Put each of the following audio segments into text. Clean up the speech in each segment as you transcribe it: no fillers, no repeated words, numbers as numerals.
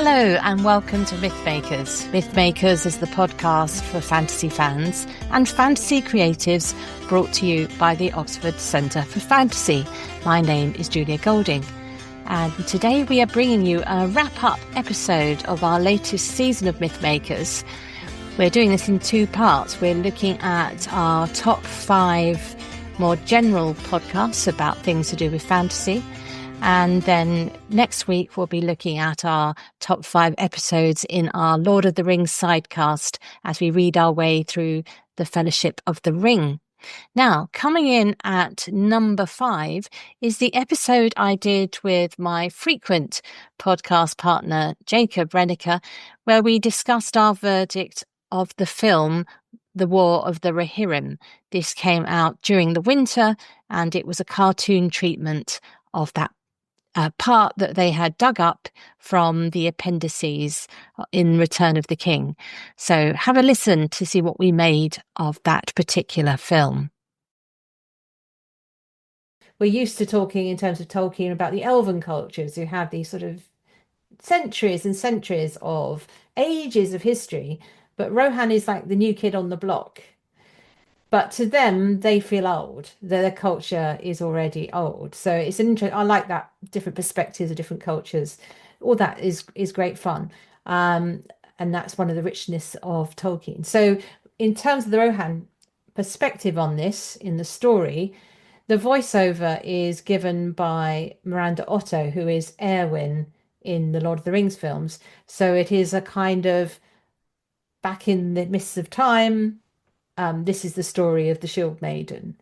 Hello and welcome to Mythmakers. Mythmakers is the podcast for fantasy fans and fantasy creatives, brought to you by the Oxford Centre for Fantasy. My name is Julia Golding, and today we are bringing you a wrap-up episode of our latest season of Mythmakers. We're doing this in two parts. We're looking at our top 5 more general podcasts about things to do with fantasy. And then next week, we'll be looking at our top 5 episodes in our Lord of the Rings sidecast as we read our way through the Fellowship of the Ring. Now, coming in at number 5 is the episode I did with my frequent podcast partner, Jacob Rennaker, where we discussed our verdict of the film The War of the Rohirrim. This came out during the winter, and it was a cartoon treatment of that part that they had dug up from the appendices in Return of the King. So have a listen to see what we made of that particular film. We're used to talking in terms of Tolkien about the elven cultures who have these sort of centuries and centuries of ages of history, but Rohan is like the new kid on the block. But to them, they feel old. Their culture is already old. So it's an I like that, different perspectives of different cultures. All that is great fun. And that's one of the richness of Tolkien. So in terms of the Rohan perspective on this in the story, the voiceover is given by Miranda Otto, who is Éowyn in the Lord of the Rings films. So it is a kind of back in the mists of time. This is the story of the Shield Maiden,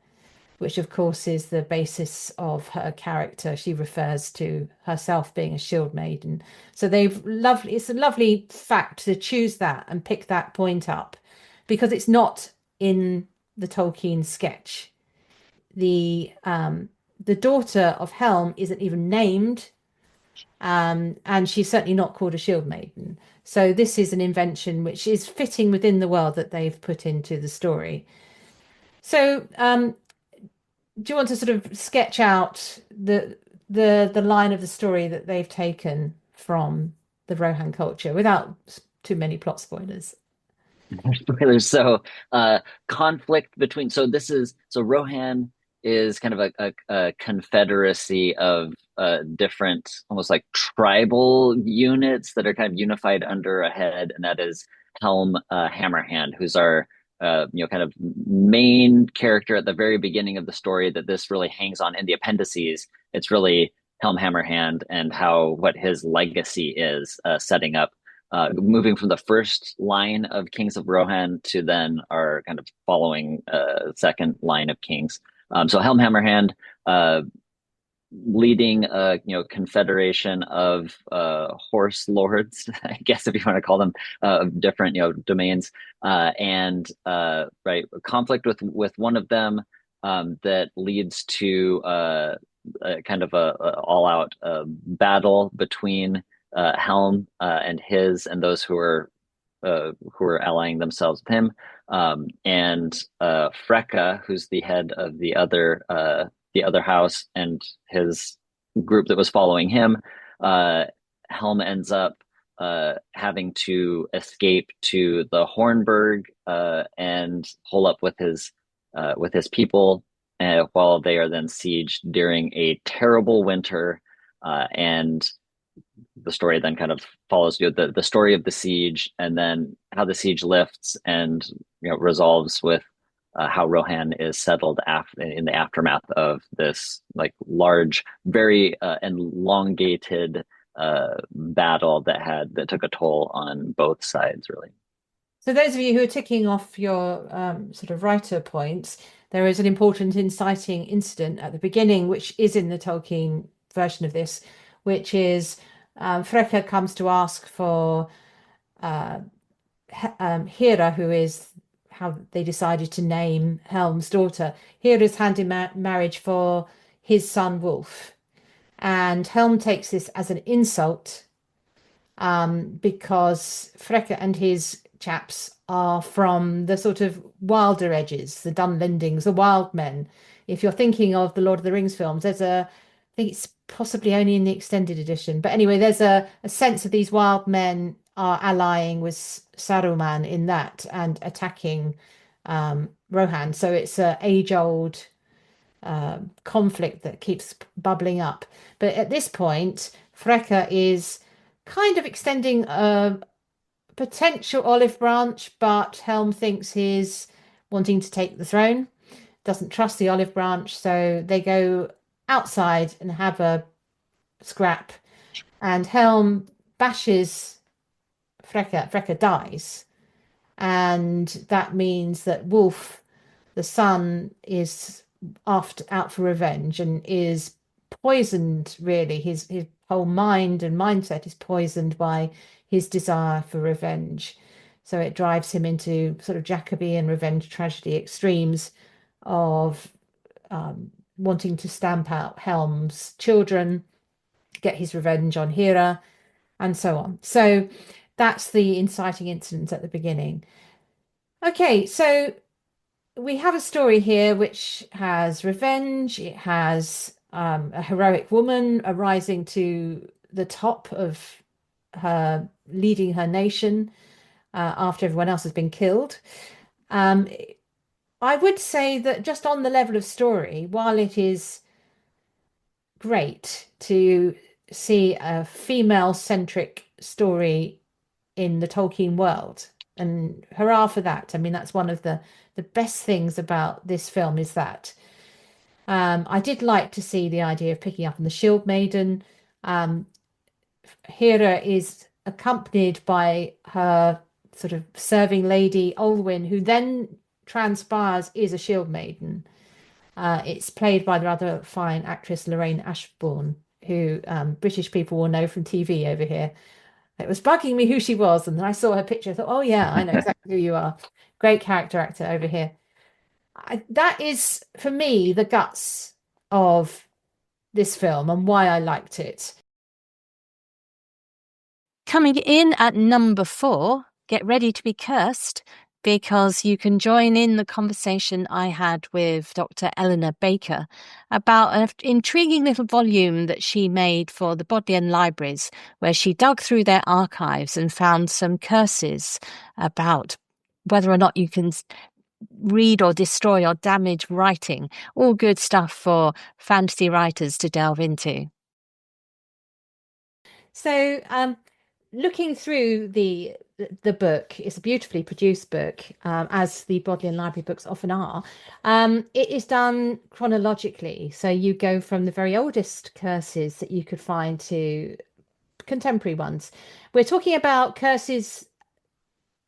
which of course is the basis of her character. She refers to herself being a Shield Maiden. So it's a lovely fact to choose that and pick that point up, because it's not in the Tolkien sketch. The daughter of Helm isn't even named, and she's certainly not called a Shield Maiden. So this is an invention which is fitting within the world that they've put into the story. So do you want to sort of sketch out the line of the story that they've taken from the Rohan culture without too many plot spoilers? Spoilers. So conflict between Rohan is kind of a confederacy of different, almost like tribal units that are kind of unified under a head, and that is Helm Hammerhand, who's our kind of main character at the very beginning of the story that this really hangs on in the appendices. It's really Helm Hammerhand and what his legacy is, setting up moving from the first line of Kings of Rohan to then our kind of following second line of kings. So Helm Hammerhand leading a confederation of horse lords, I guess, if you want to call them, of different domains, and right, conflict with one of them that leads to kind of a all-out battle between Helm and those who are allying themselves with him, and Freka, who's the head of the other house, and his group that was following him. Helm ends up having to escape to the Hornburg and hole up with his people, while they are then sieged during a terrible winter, and the story then kind of follows the story of the siege, and then how the siege lifts and resolves with how Rohan is settled in the aftermath of this like large, very elongated battle that took a toll on both sides, really. So those of you who are ticking off your sort of writer points, there is an important inciting incident at the beginning, which is in the Tolkien version of this, which is Freka comes to ask for Hera, who is how they decided to name Helm's daughter. Hera's hand in marriage for his son Wolf. And Helm takes this as an insult because Freka and his chaps are from the sort of wilder edges, the Dunlendings, the wild men. If you're thinking of the Lord of the Rings films, there's a think it's possibly only in the extended edition. But anyway, there's a sense of these wild men are allying with Saruman in that and attacking Rohan. So it's a age-old conflict that keeps bubbling up. But at this point, Freka is kind of extending a potential olive branch, but Helm thinks he's wanting to take the throne, doesn't trust the olive branch, so they go outside and have a scrap, and Helm bashes Freka. Freka dies, and that means that Wolf, the son, is after out for revenge and is poisoned, really. His whole mind and mindset is poisoned by his desire for revenge. So it drives him into sort of Jacobean revenge tragedy extremes of wanting to stamp out Helm's children, get his revenge on Hera, and so on. So that's the inciting incident at the beginning. Okay, so we have a story here which has revenge. It has a heroic woman arising to the top of her, leading her nation after everyone else has been killed. Um, I would say that just on the level of story, while it is great to see a female-centric story in the Tolkien world, and hurrah for that. I mean, that's one of the best things about this film is that I did like to see the idea of picking up on the Shield Maiden. Um, Hera is accompanied by her sort of serving lady, Olwyn, who then transpires is a Shield Maiden. It's played by the rather fine actress Lorraine Ashbourne, who British people will know from TV over here. It was bugging me who she was, and then I saw her picture. I thought, oh yeah, I know exactly who you are. Great character actor over here. That is, for me, the guts of this film and why I liked it. Coming in at number 4, get ready to be cursed, because you can join in the conversation I had with Dr. Eleanor Baker about an intriguing little volume that she made for the Bodleian Libraries, where she dug through their archives and found some curses about whether or not you can read or destroy or damage writing. All good stuff for fantasy writers to delve into. So, looking through the book, it's a beautifully produced book, as the Bodleian Library books often are. It is done chronologically, so you go from the very oldest curses that you could find to contemporary ones. We're talking about curses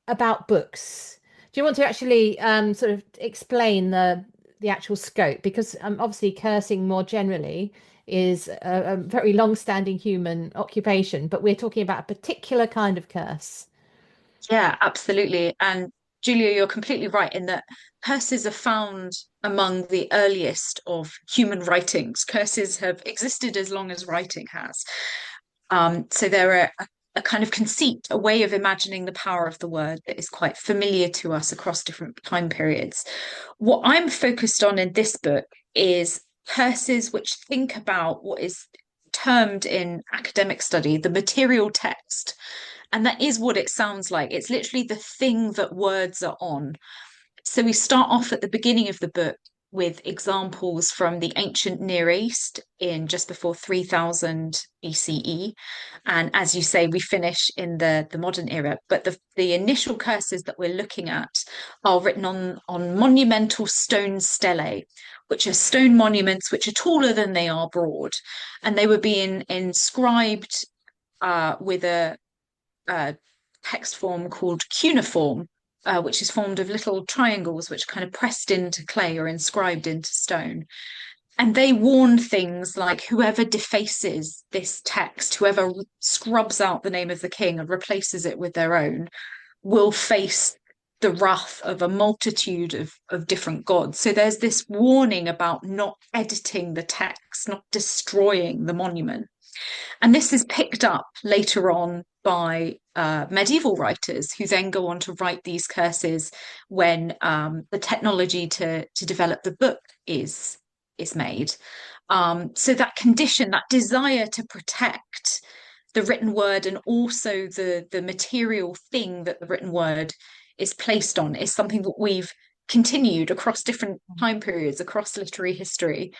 about books. Do you want to actually sort of explain the actual scope? Because obviously cursing more generally is a very long-standing human occupation, but we're talking about a particular kind of curse. Yeah, absolutely. And Julia, you're completely right in that curses are found among the earliest of human writings. Curses have existed as long as writing has. So they're a kind of conceit, a way of imagining the power of the word that is quite familiar to us across different time periods. What I'm focused on in this book is curses which think about what is termed in academic study the material text. And that is what it sounds like. It's literally the thing that words are on. So we start off at the beginning of the book with examples from the ancient Near East in just before 3000 BCE. And as you say, we finish in the modern era. But the initial curses that we're looking at are written on monumental stone stelae, which are stone monuments which are taller than they are broad. And they were being inscribed with a text form called cuneiform, which is formed of little triangles which kind of pressed into clay or inscribed into stone. And they warn things like whoever defaces this text, whoever scrubs out the name of the king and replaces it with their own, will face the wrath of a multitude of different gods. So there's this warning about not editing the text, not destroying the monument. And this is picked up later on by medieval writers who then go on to write these curses when the technology to develop the book is made. So that condition, that desire to protect the written word and also the material thing that the written word is placed on is something that we've continued across different time periods, across literary history.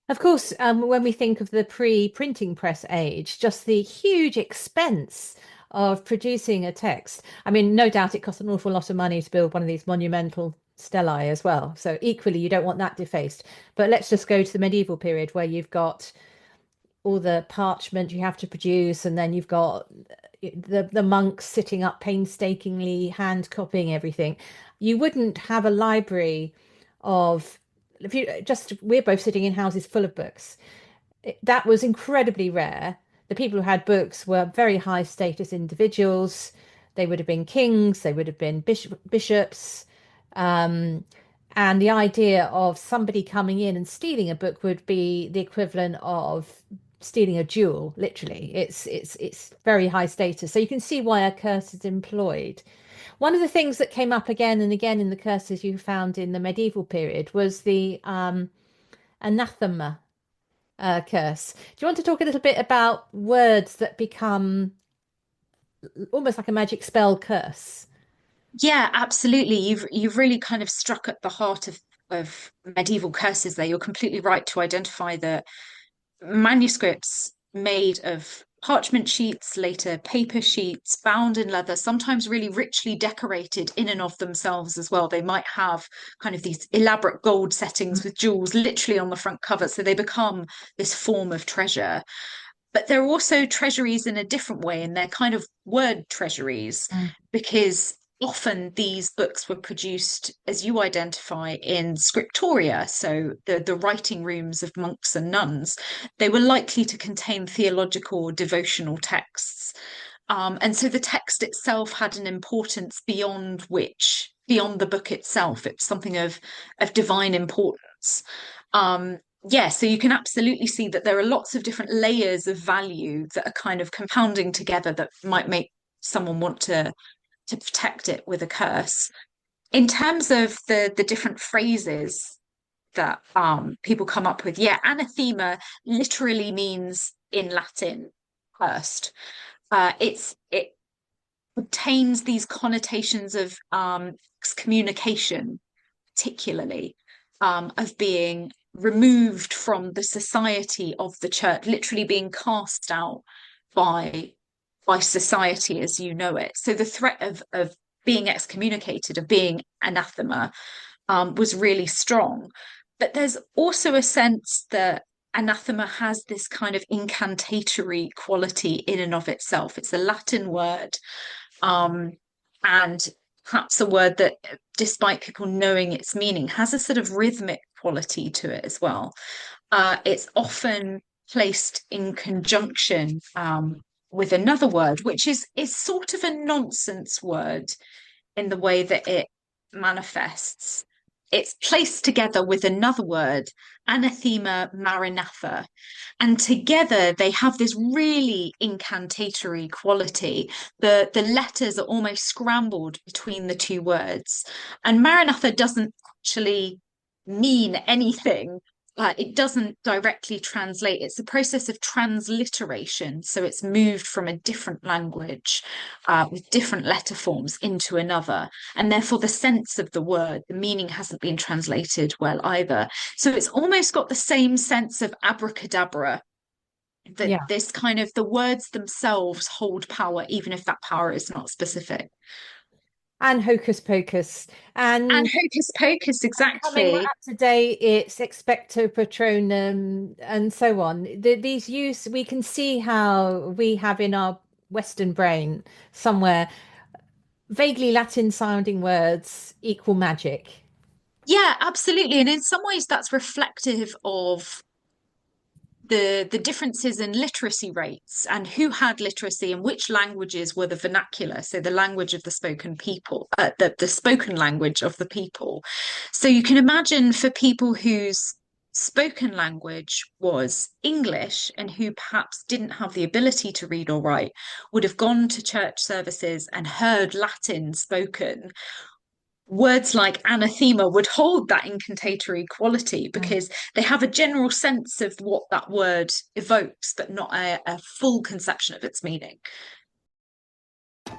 Of course, when we think of the pre-printing press age, just the huge expense of producing a text. I mean, no doubt it costs an awful lot of money to build one of these monumental stelae as well. So equally, you don't want that defaced. But let's just go to the medieval period where you've got all the parchment you have to produce, and then you've got the monks sitting up painstakingly hand copying everything. You wouldn't have a library of, if you just, we're both sitting in houses full of books. That was incredibly rare. The people who had books were very high status individuals. They would have been kings, they would have been bishops. Um, and the idea of somebody coming in and stealing a book would be the equivalent of stealing a jewel, literally. It's very high status. So you can see why a curse is employed. One of the things that came up again and again in the curses you found in the medieval period was the anathema curse. Do you want to talk a little bit about words that become almost like a magic spell curse? Yeah, absolutely. You've really kind of struck at the heart of medieval curses there. You're completely right to identify that manuscripts made of parchment sheets, later paper sheets, bound in leather, sometimes really richly decorated in and of themselves as well. They might have kind of these elaborate gold settings with jewels literally on the front cover. So they become this form of treasure. But they're also treasuries in a different way, and they're kind of word treasuries, Mm. because often these books were produced, as you identify, in scriptoria, so the writing rooms of monks and nuns. They were likely to contain theological or devotional texts. And so the text itself had an importance beyond the book itself. It's something of divine importance. Yeah, so you can absolutely see that there are lots of different layers of value that are kind of compounding together that might make someone want to protect it with a curse. In terms of the different phrases that people come up with, yeah, anathema literally means in Latin cursed. It obtains these connotations of excommunication, particularly of being removed from the society of the church, literally being cast out by society as you know it. So the threat of being excommunicated, of being anathema, was really strong. But there's also a sense that anathema has this kind of incantatory quality in and of itself. It's a Latin word, and perhaps a word that, despite people knowing its meaning, has a sort of rhythmic quality to it as well. It's often placed in conjunction with another word, which is sort of a nonsense word in the way that it manifests. It's placed together with another word, anathema maranatha, and together they have this really incantatory quality. The letters are almost scrambled between the two words, and maranatha doesn't actually mean anything. It doesn't directly translate. It's a process of transliteration. So it's moved from a different language with different letter forms into another. And therefore, the sense of the word, the meaning hasn't been translated well either. So it's almost got the same sense of abracadabra, that Yeah. this kind of, the words themselves hold power, even if that power is not specific. And hocus pocus. And And hocus pocus, coming exactly. up to date, it's expecto patronum and so on. These use, we can see how we have in our Western brain somewhere vaguely Latin sounding words equal magic. Yeah, absolutely. And in some ways, that's reflective of the differences in literacy rates and who had literacy and which languages were the vernacular, so the language of the spoken people, the spoken language of the people. So you can imagine, for people whose spoken language was English and who perhaps didn't have the ability to read or write, would have gone to church services and heard Latin spoken, words like anathema would hold that incantatory quality because they have a general sense of what that word evokes, but not a full conception of its meaning.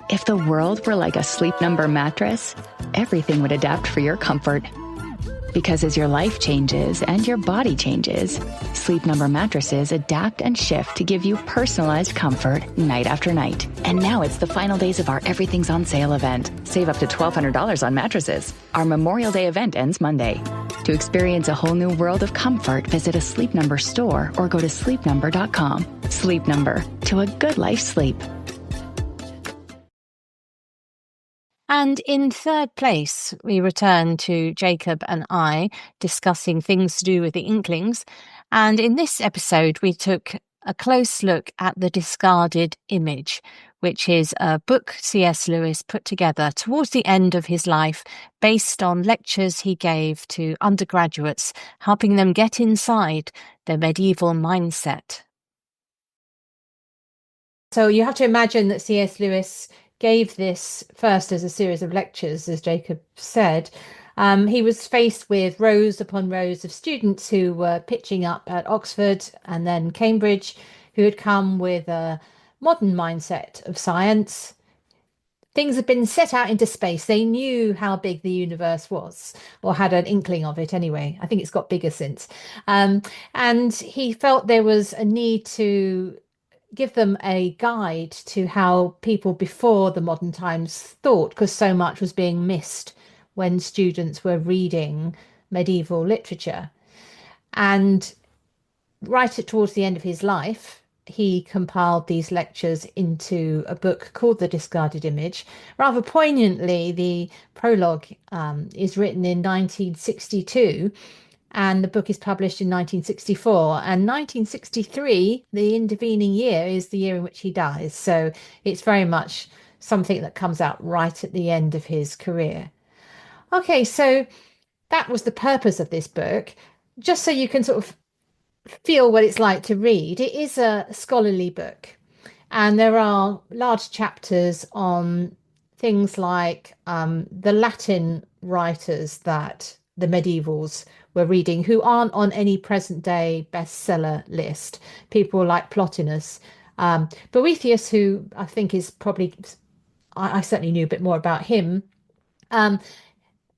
If the world were like a Sleep Number mattress, everything would adapt for your comfort. Because as your life changes and your body changes, Sleep Number mattresses adapt and shift to give you personalized comfort night after night. And now it's the final days of our Everything's on Sale event. Save up to $1,200 on mattresses. Our Memorial Day event ends Monday. To experience a whole new world of comfort, visit a Sleep Number store or go to sleepnumber.com. Sleep Number, to a good life's sleep. And in third place, we return to Jacob and I discussing things to do with the Inklings. And in this episode, we took a close look at The Discarded Image, which is a book C.S. Lewis put together towards the end of his life based on lectures he gave to undergraduates, helping them get inside the medieval mindset. So you have to imagine that C.S. Lewis gave this first as a series of lectures, as Jacob said. He was faced with rows upon rows of students who were pitching up at Oxford and then Cambridge, who had come with a modern mindset of science. Things had been set out into space. They knew how big the universe was, or had an inkling of it anyway. I think it's got bigger since. And he felt there was a need to give them a guide to how people before the modern times thought, because so much was being missed when students were reading medieval literature. And right towards the end of his life, he compiled these lectures into a book called The Discarded Image. Rather poignantly, the prologue is written in 1962, and the book is published in 1964. And 1963, the intervening year, is the year in which he dies. So it's very much something that comes out right at the end of his career. Okay, so that was the purpose of this book. Just so you can sort of feel what it's like to read, it is a scholarly book. And there are large chapters on things like the Latin writers that the medievals were reading, who aren't on any present day bestseller list. People like Plotinus, Boethius, who I think is probably, I certainly knew a bit more about him. And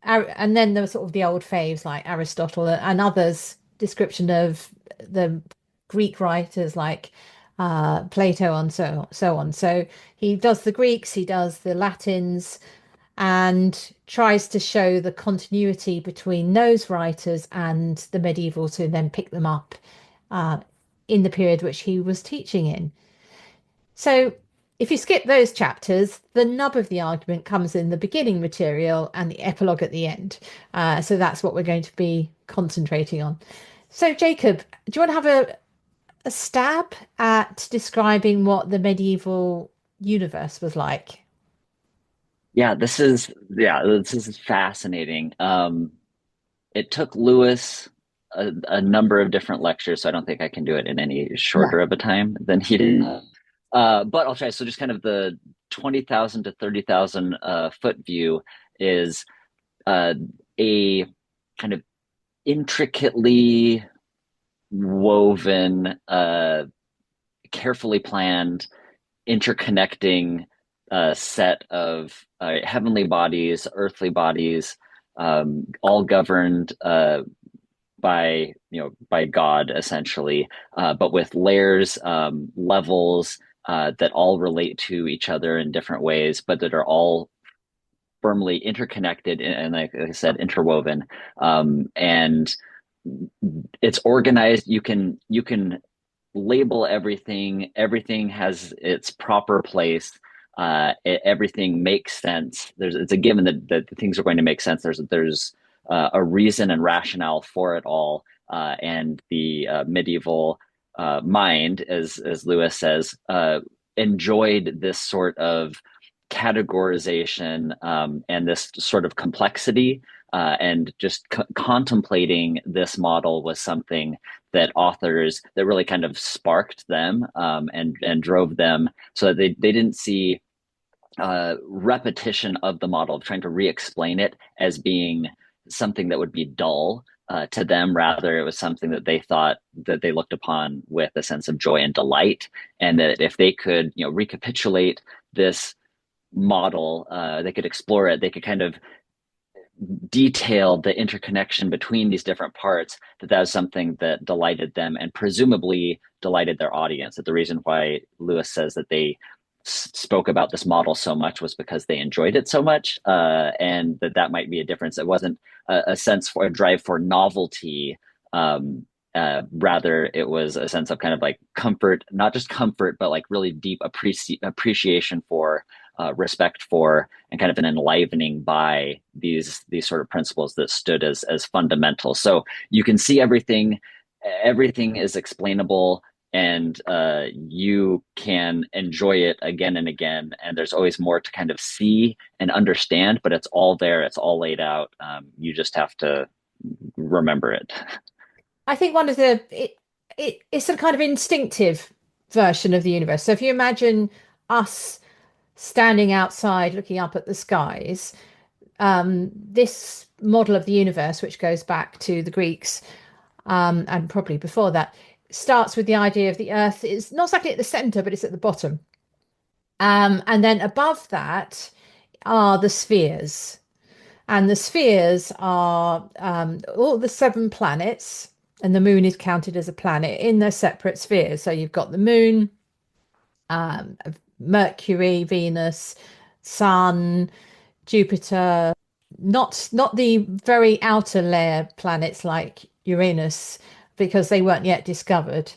then there were sort of the old faves like Aristotle and others, description of the Greek writers like Plato and so on. So he does the Greeks, he does the Latins, and tries to show the continuity between those writers and the medievals, who then pick them up in the period which he was teaching in. So if you skip those chapters, the nub of the argument comes in the beginning material and the epilogue at the end. So that's what we're going to be concentrating on. So Jacob, do you want to have a stab at describing what the medieval universe was like? This is fascinating. It took Lewis a number of different lectures, so I don't think I can do it in any shorter of a time than he did. But I'll try. So just kind of the 20,000 to 30,000 foot view is a kind of intricately woven, carefully planned, interconnecting set of heavenly bodies, earthly bodies, all governed by God essentially, but with layers, levels that all relate to each other in different ways, but that are all firmly interconnected and like I said, interwoven. And it's organized. You can label everything. Everything has its proper place. Everything makes sense. It's a given that things are going to make sense. There's a reason and rationale for it all. And the medieval mind, as Lewis says, enjoyed this sort of categorization and this sort of complexity. And just contemplating this model was something that authors that really kind of sparked them and drove them, so that they didn't see repetition of the model, trying to re-explain it as being something that would be dull to them. Rather, it was something that they thought that they looked upon with a sense of joy and delight, and that if they could, recapitulate this model, they could explore it, they could kind of detail the interconnection between these different parts, that was something that delighted them and presumably delighted their audience. That the reason why Lewis says that they spoke about this model so much was because they enjoyed it so much, and that might be a difference. It wasn't a sense for a drive for novelty. Rather, it was a sense of kind of like comfort, not just comfort, but like really deep appreciation for, respect for, and kind of an enlivening by these sort of principles that stood as fundamental. So you can see everything is explainable, and you can enjoy it again and again. And there's always more to kind of see and understand, but it's all there. It's all laid out. You just have to remember it. I think it's a kind of instinctive version of the universe. So if you imagine us standing outside looking up at the skies, this model of the universe, which goes back to the Greeks, and probably before that, starts with the idea of the Earth is not exactly at the center, but it's at the bottom. And then above that are the spheres. And the spheres are all the 7 planets, and the moon is counted as a planet in their separate spheres. So you've got the moon, Mercury, Venus, Sun, Jupiter, not the very outer layer planets like Uranus, because they weren't yet discovered.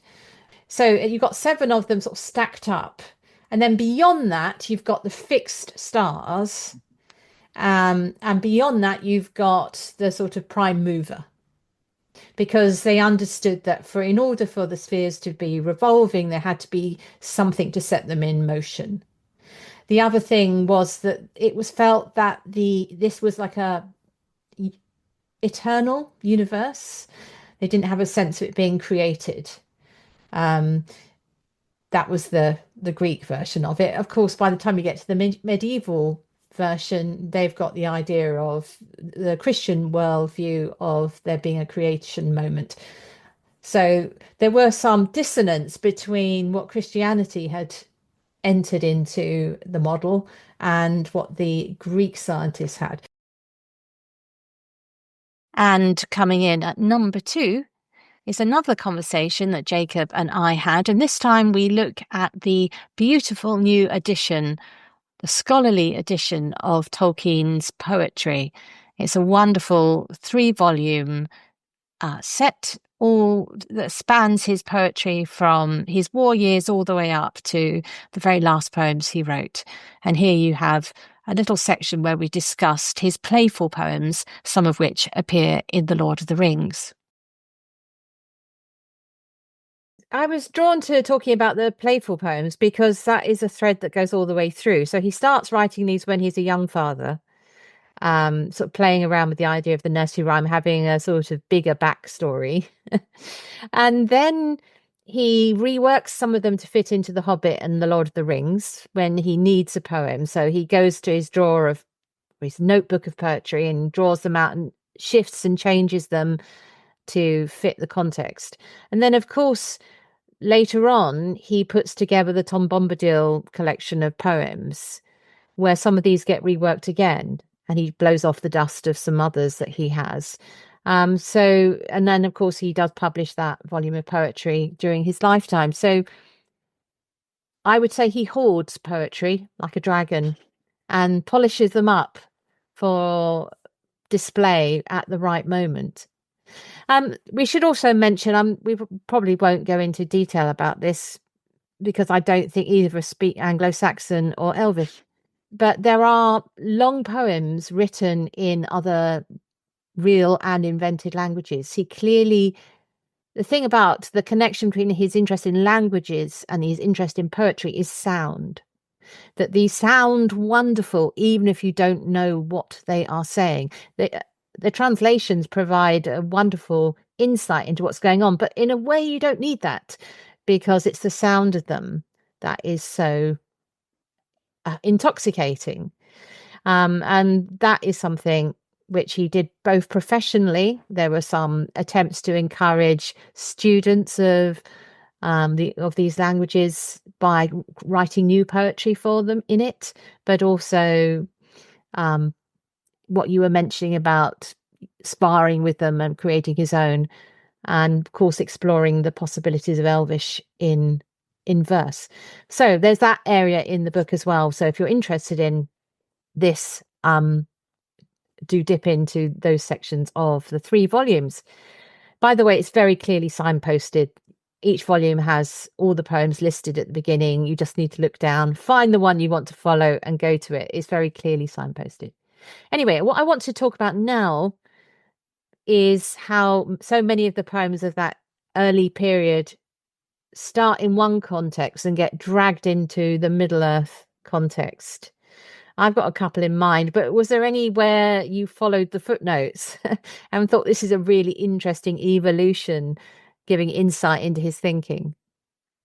So you've got 7 of them sort of stacked up. And then beyond that, you've got the fixed stars. And beyond that, you've got the sort of prime mover, because they understood that in order for the spheres to be revolving, there had to be something to set them in motion. The other thing was that it was felt that this was like a eternal universe. They didn't have a sense of it being created. That was the Greek version of it. Of course, by the time you get to the medieval version, they've got the idea of the Christian worldview of there being a creation moment. So there were some dissonance between what Christianity had entered into the model and what the Greek scientists had. And coming in at number 2 is another conversation that Jacob and I had. And this time we look at the beautiful new edition, the scholarly edition of Tolkien's poetry. It's a wonderful 3-volume set that spans his poetry from his war years all the way up to the very last poems he wrote. And here you have a little section where we discussed his playful poems, some of which appear in The Lord of the Rings. I was drawn to talking about the playful poems because that is a thread that goes all the way through. So he starts writing these when he's a young father, sort of playing around with the idea of the nursery rhyme having a sort of bigger backstory. And then he reworks some of them to fit into The Hobbit and The Lord of the Rings when he needs a poem. So he goes to his drawer of his notebook of poetry and draws them out and shifts and changes them to fit the context. And then, of course, later on, he puts together the Tom Bombadil collection of poems, where some of these get reworked again, and he blows off the dust of some others that he has. And then, of course, he does publish that volume of poetry during his lifetime. So I would say he hoards poetry like a dragon and polishes them up for display at the right moment. We should also mention, we probably won't go into detail about this because I don't think either of us speak Anglo-Saxon or Elvish, but there are long poems written in other real and invented languages. The thing about the connection between his interest in languages and his interest in poetry is sound. That these sound wonderful, even if you don't know what they are saying. The translations provide a wonderful insight into what's going on, but in a way you don't need that because it's the sound of them that is so intoxicating. And that is something which he did both professionally. There were some attempts to encourage students of these languages by writing new poetry for them in it, but also what you were mentioning about sparring with them and creating his own, and of course exploring the possibilities of Elvish in verse. So there's that area in the book as well. So if you're interested in this, do dip into those sections of the 3 volumes. By the way, it's very clearly signposted. Each volume has all the poems listed at the beginning. You just need to look down, find the one you want to follow and go to it. It's very clearly signposted. Anyway, what I want to talk about now is how so many of the poems of that early period start in one context and get dragged into the Middle-earth context. I've got a couple in mind, but was there anywhere you followed the footnotes and thought this is a really interesting evolution, giving insight into his thinking?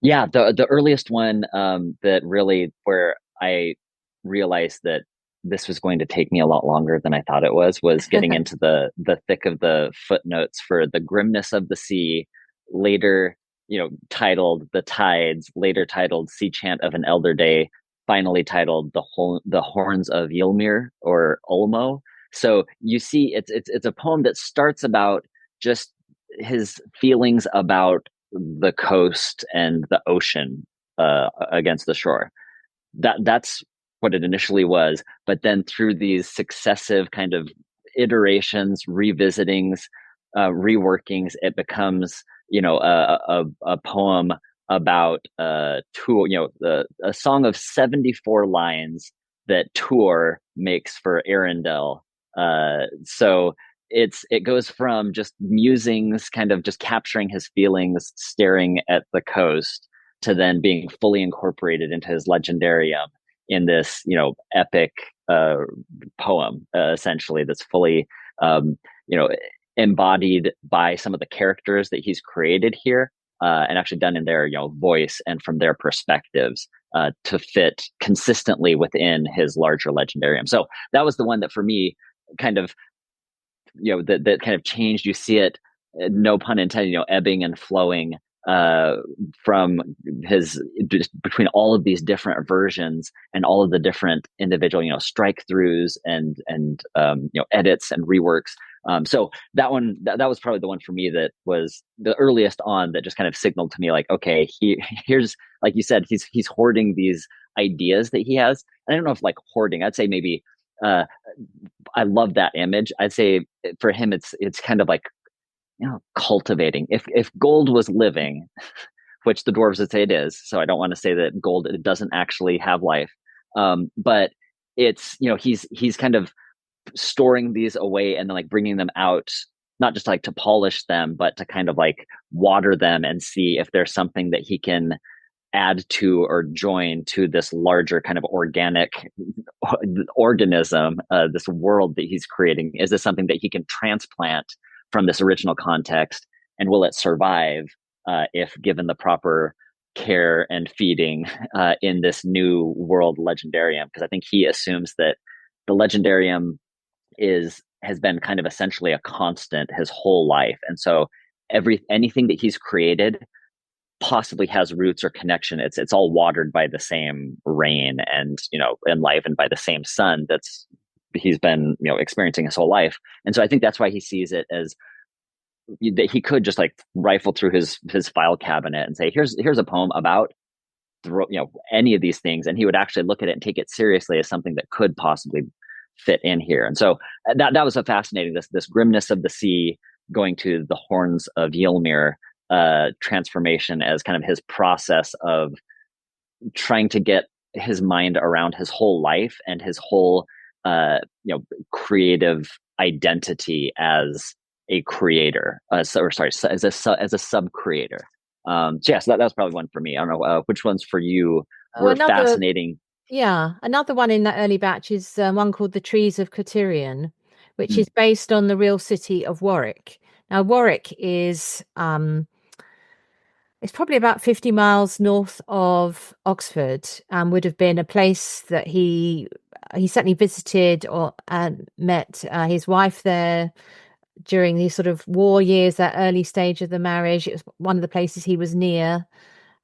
Yeah, the earliest one that really where I realized that this was going to take me a lot longer than I thought it was getting into the thick of the footnotes for the grimness of the sea, later, titled The Tides, later titled Sea Chant of an Elder Day, finally titled The Horns of Ylmir or Ulmo. So you see, it's a poem that starts about just his feelings about the coast and the ocean against the shore. That's what it initially was, but then through these successive kind of iterations, revisitings, reworkings, it becomes a poem about a song of 74 lines that Tuor makes for Arundel. So it goes from just musings, kind of just capturing his feelings, staring at the coast, to then being fully incorporated into his legendarium in this, epic poem, essentially, that's fully, embodied by some of the characters that he's created here, and actually done in their, voice and from their perspectives, to fit consistently within his larger legendarium. So that was the one that for me kind of, that kind of changed. You see it, no pun intended, ebbing and flowing from his, between all of these different versions and all of the different individual, strike throughs and edits and reworks. So that one, that was probably the one for me that was the earliest on, that just kind of signaled to me like, okay, here's, like you said, he's hoarding these ideas that he has. I don't know if like hoarding, I'd say maybe, I love that image. I'd say for him, it's kind of like, cultivating. If gold was living, which the dwarves would say it is, so I don't want to say that gold, it doesn't actually have life. But it's, he's kind of storing these away and then like bringing them out, not just like to polish them, but to kind of like water them and see if there's something that he can add to or join to this larger kind of organic organism, this world that he's creating. Is this something that he can transplant from this original context, and will it survive if given the proper care and feeding in this new world legendarium? Because I think he assumes that the legendarium has been kind of essentially a constant his whole life, and so anything that he's created possibly has roots or connection. It's all watered by the same rain and enlivened by the same sun that's he's been experiencing his whole life. And so I think that's why he sees it as that he could just like rifle through his file cabinet and say, here's a poem about any of these things, and he would actually look at it and take it seriously as something that could possibly fit in here. And so that was a fascinating, this grimness of the sea going to the horns of Ylmir transformation as kind of his process of trying to get his mind around his whole life and his whole creative identity as a creator, as a sub creator. So that was probably one for me. I don't know which ones for you were fascinating. Yeah, another one in that early batch is one called The Trees of Cotyrion, which is based on the real city of Warwick. Now, Warwick is It's probably about 50 miles north of Oxford, and would have been a place that he certainly visited or and met his wife there during these sort of war years, that early stage of the marriage. It was one of the places he was near.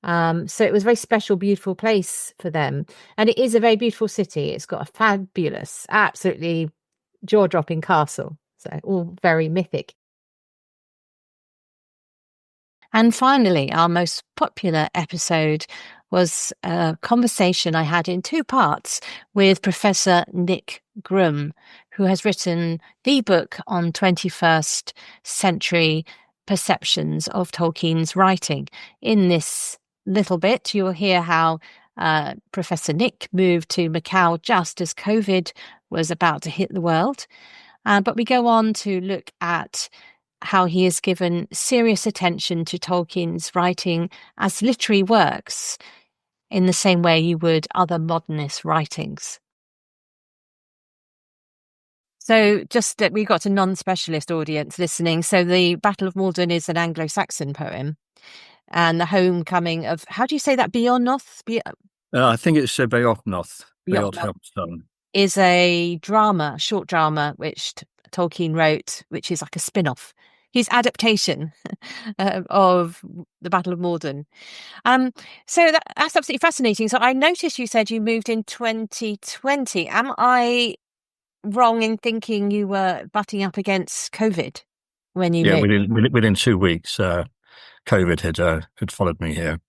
So it was a very special, beautiful place for them. And it is a very beautiful city. It's got a fabulous, absolutely jaw-dropping castle. So all very mythic. And finally, our most popular episode was a conversation I had in 2 parts with Professor Nick Groom, who has written the book on 21st century perceptions of Tolkien's writing. In this little bit, you'll hear how Professor Nick moved to Macau just as COVID was about to hit the world. But we go on to look at how he has given serious attention to Tolkien's writing as literary works in the same way you would other modernist writings. So just that we got a non-specialist audience listening. So the Battle of Morden is an Anglo-Saxon poem, and the homecoming of, how do you say that, Beornoth? I think it's Beornoth. Beornoth is a drama, short drama, which Tolkien wrote, which is like a spin-off. His adaptation of the Battle of Morden. So that's absolutely fascinating. So I noticed you said you moved in 2020. Am I wrong in thinking you were butting up against COVID when you moved? Within 2 weeks, COVID had followed me here,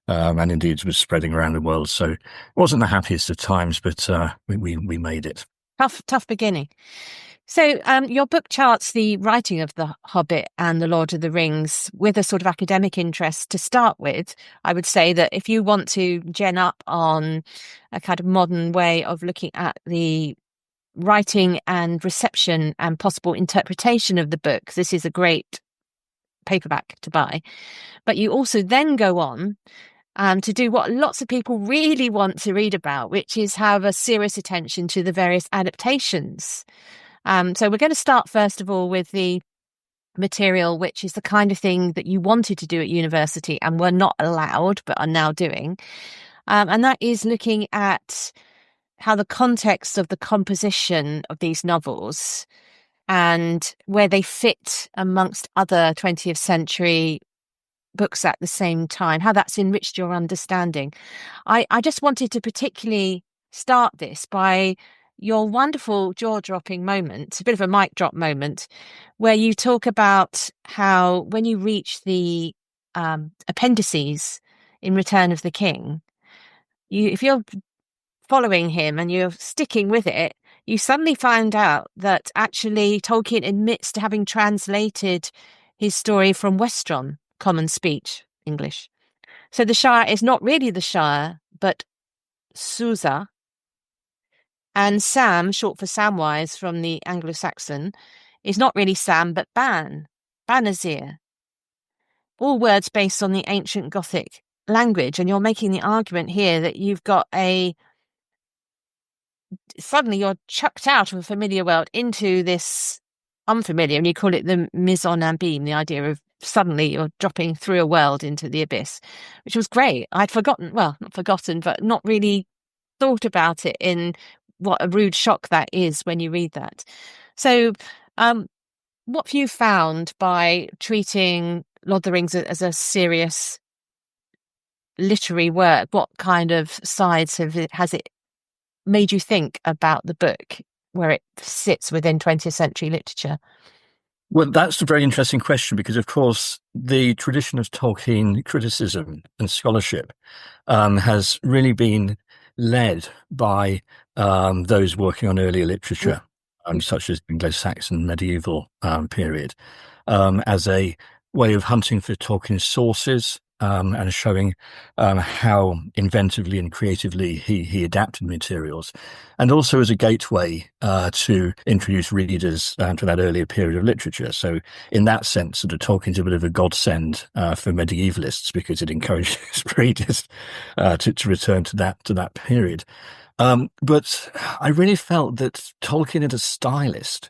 and indeed was spreading around the world. So it wasn't the happiest of times, but we made it. Tough beginning. So your book charts the writing of The Hobbit and The Lord of the Rings with a sort of academic interest to start with. I would say that if you want to gen up on a kind of modern way of looking at the writing and reception and possible interpretation of the book, this is a great paperback to buy. But you also then go on to do what lots of people really want to read about, which is have a serious attention to the various adaptations. So we're going to start, first of all, with the material, which is the kind of thing that you wanted to do at university and were not allowed, but are now doing. And that is looking at how the context of the composition of these novels and where they fit amongst other 20th century books at the same time, how that's enriched your understanding. I just wanted to particularly start this by your wonderful jaw-dropping moment, a bit of a mic drop moment, where you talk about how when you reach the appendices in Return of the King, if you're following him and you're sticking with it, you suddenly find out that actually Tolkien admits to having translated his story from Westron, common speech, English. So the Shire is not really the Shire, but Susa. And Sam, short for Samwise from the Anglo-Saxon, is not really Sam, but Ban, Banazir. All words based on the ancient Gothic language. And you're making the argument here that you've got suddenly you're chucked out of a familiar world into this unfamiliar, and you call it the mise en abîme, the idea of suddenly you're dropping through a world into the abyss, which was great. I'd forgotten, well, not forgotten, but not really thought about it in what a rude shock that is when you read that. So what have you found by treating Lord of the Rings as a serious literary work? What kind of sides has it made you think about the book, where it sits within 20th century literature? Well, that's a very interesting question, because, of course, the tradition of Tolkien criticism and scholarship has really been led by those working on earlier literature, such as Anglo-Saxon medieval period, as a way of hunting for Tolkien's sources and showing how inventively and creatively he adapted materials, and also as a gateway to introduce readers to that earlier period of literature. So in that sense, sort of Tolkien's a bit of a godsend for medievalists, because it encourages readers to return to that period. But I really felt that Tolkien as a stylist,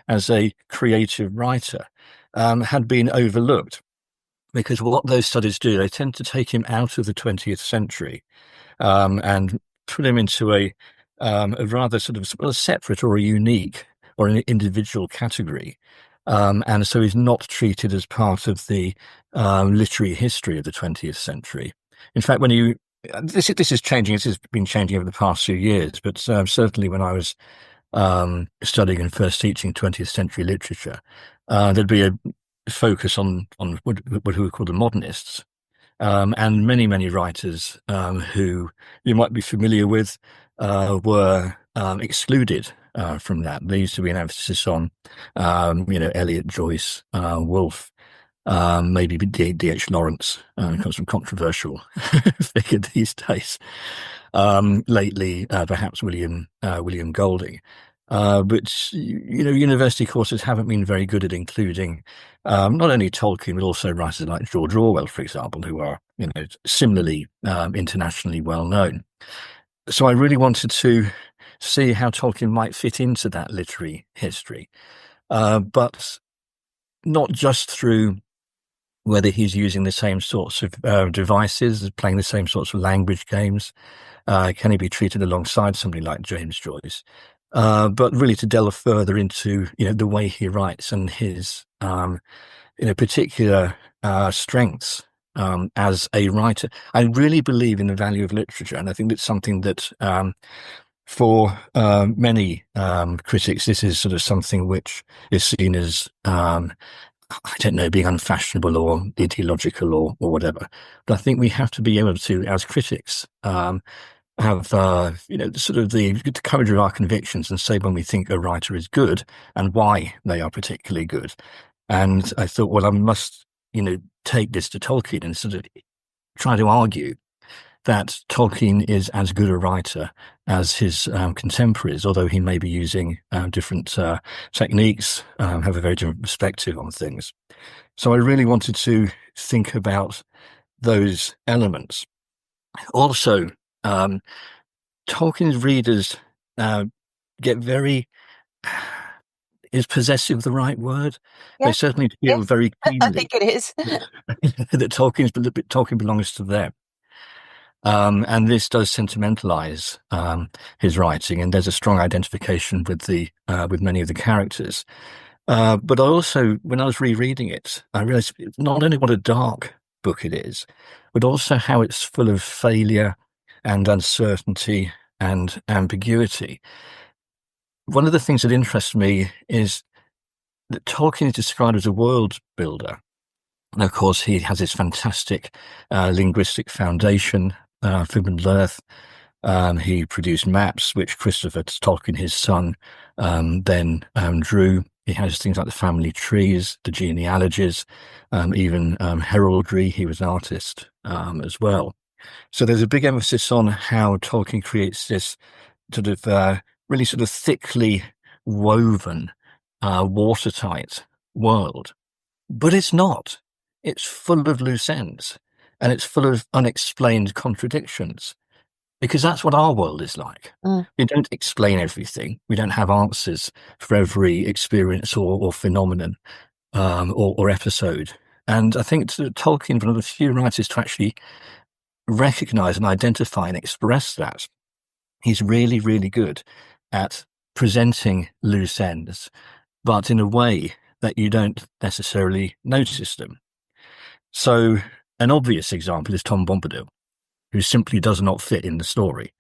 as a creative writer, had been overlooked. because what those studies do, they tend to take him out of the 20th century and put him into a rather sort of a separate or a unique or an individual category. And so he's not treated as part of the literary history of the 20th century. In fact, when you this is changing. This has been changing over the past few years, but certainly when I was studying and first teaching 20th century literature, there'd be a focus on what we call the modernists, and many writers who you might be familiar with were excluded from that. There used to be an emphasis on, Eliot, Joyce, Woolf, maybe D.H. Lawrence, comes from controversial figure these days. Lately, perhaps William Golding. But university courses haven't been very good at including not only Tolkien, but also writers like George Orwell, for example, who are similarly internationally well known. So I really wanted to see how Tolkien might fit into that literary history, but not just through whether he's using the same sorts of devices, playing the same sorts of language games. Can he be treated alongside somebody like James Joyce? But really to delve further into the way he writes and his particular strengths as a writer. I really believe in the value of literature, and I think that's something that for many critics, this is sort of something which is seen as I don't know, being unfashionable or ideological or whatever. But I think we have to be able to, as critics, have sort of the courage of our convictions and say when we think a writer is good and why they are particularly good. And I thought, well, I must take this to Tolkien and sort of try to argue that Tolkien is as good a writer as his contemporaries, although he may be using different techniques, have a very different perspective on things. So I really wanted to think about those elements. Also, Tolkien's readers get very... Is possessive the right word? Yeah. They certainly feel very keenly I think it is. that Tolkien belongs to them. And this does sentimentalize his writing, and there's a strong identification with many of the characters. But I also, when I was rereading it, I realized not only what a dark book it is, but also how it's full of failure and uncertainty and ambiguity. One of the things that interests me is that Tolkien is described as a world builder. And of course, he has this fantastic linguistic foundation for Middle-earth. He produced maps, which Christopher Tolkien, his son, then drew. He has things like the family trees, the genealogies, even heraldry. He was an artist as well. So there's a big emphasis on how Tolkien creates this sort of really sort of thickly woven, watertight world. But it's not. It's full of loose ends, and it's full of unexplained contradictions, because that's what our world is like. We don't explain everything. We don't have answers for every experience or phenomenon or episode. And I think Tolkien, one of the few writers to actually recognize and identify and express that. He's really, really good at presenting loose ends, but in a way that you don't necessarily notice them. So an obvious example is Tom Bombadil, who simply does not fit in the story.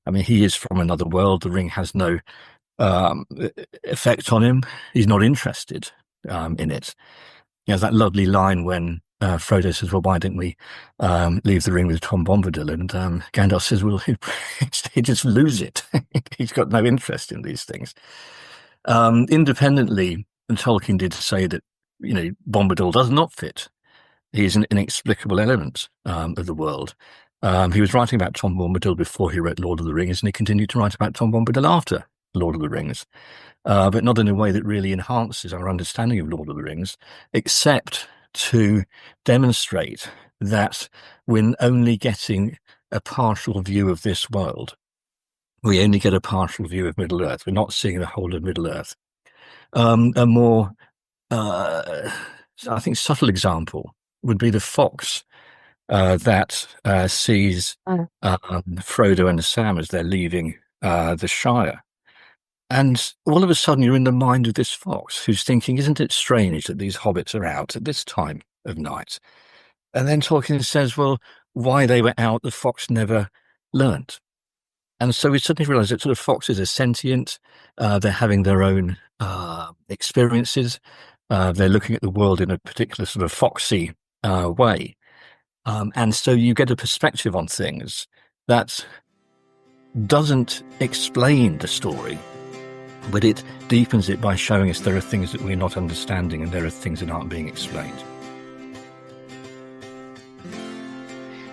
I mean, he is from another world. The ring has no effect on him. He's not interested in it. He has that lovely line when Frodo says, well, why didn't we leave the ring with Tom Bombadil? And Gandalf says, well, he'd just lose it. He's got no interest in these things. Independently, Tolkien did say that, Bombadil does not fit. He's an inexplicable element of the world. He was writing about Tom Bombadil before he wrote Lord of the Rings, and he continued to write about Tom Bombadil after Lord of the Rings, but not in a way that really enhances our understanding of Lord of the Rings, except to demonstrate that we're only getting a partial view of this world. We only get a partial view of Middle-earth. We're not seeing the whole of Middle-earth. A more, I think, subtle example would be the fox that sees Frodo and Sam as they're leaving the Shire. And all of a sudden, you're in the mind of this fox who's thinking, isn't it strange that these hobbits are out at this time of night? And then Tolkien says, well, why they were out, the fox never learnt. And so we suddenly realize that sort of foxes are sentient. They're having their own experiences. They're looking at the world in a particular sort of foxy way. And so you get a perspective on things that doesn't explain the story, but it deepens it by showing us there are things that we're not understanding and there are things that aren't being explained.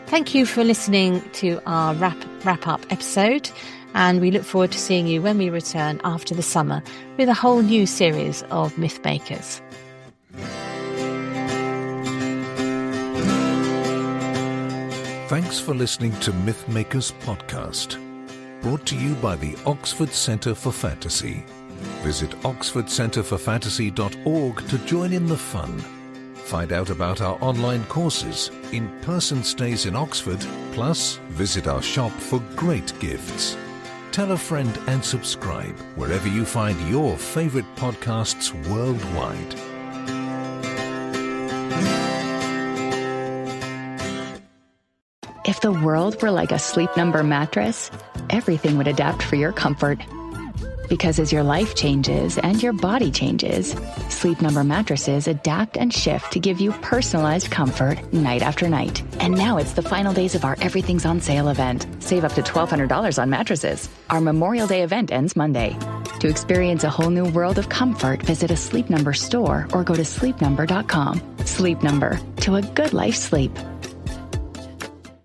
Thank you for listening to our wrap-up episode, and we look forward to seeing you when we return after the summer with a whole new series of Mythmakers. Thanks for listening to Mythmakers podcast, brought to you by the Oxford Centre for Fantasy. Visit oxfordcenterforfantasy.org to join in the fun. Find out about our online courses, in-person stays in Oxford, plus visit our shop for great gifts. Tell a friend and subscribe wherever you find your favourite podcasts worldwide. If the world were like a Sleep Number mattress, everything would adapt for your comfort. Because as your life changes and your body changes, Sleep Number mattresses adapt and shift to give you personalized comfort night after night. And now it's the final days of our Everything's on Sale event. Save up to $1,200 on mattresses. Our Memorial Day event ends Monday. To experience a whole new world of comfort, visit a Sleep Number store or go to sleepnumber.com. Sleep Number, to a good life sleep.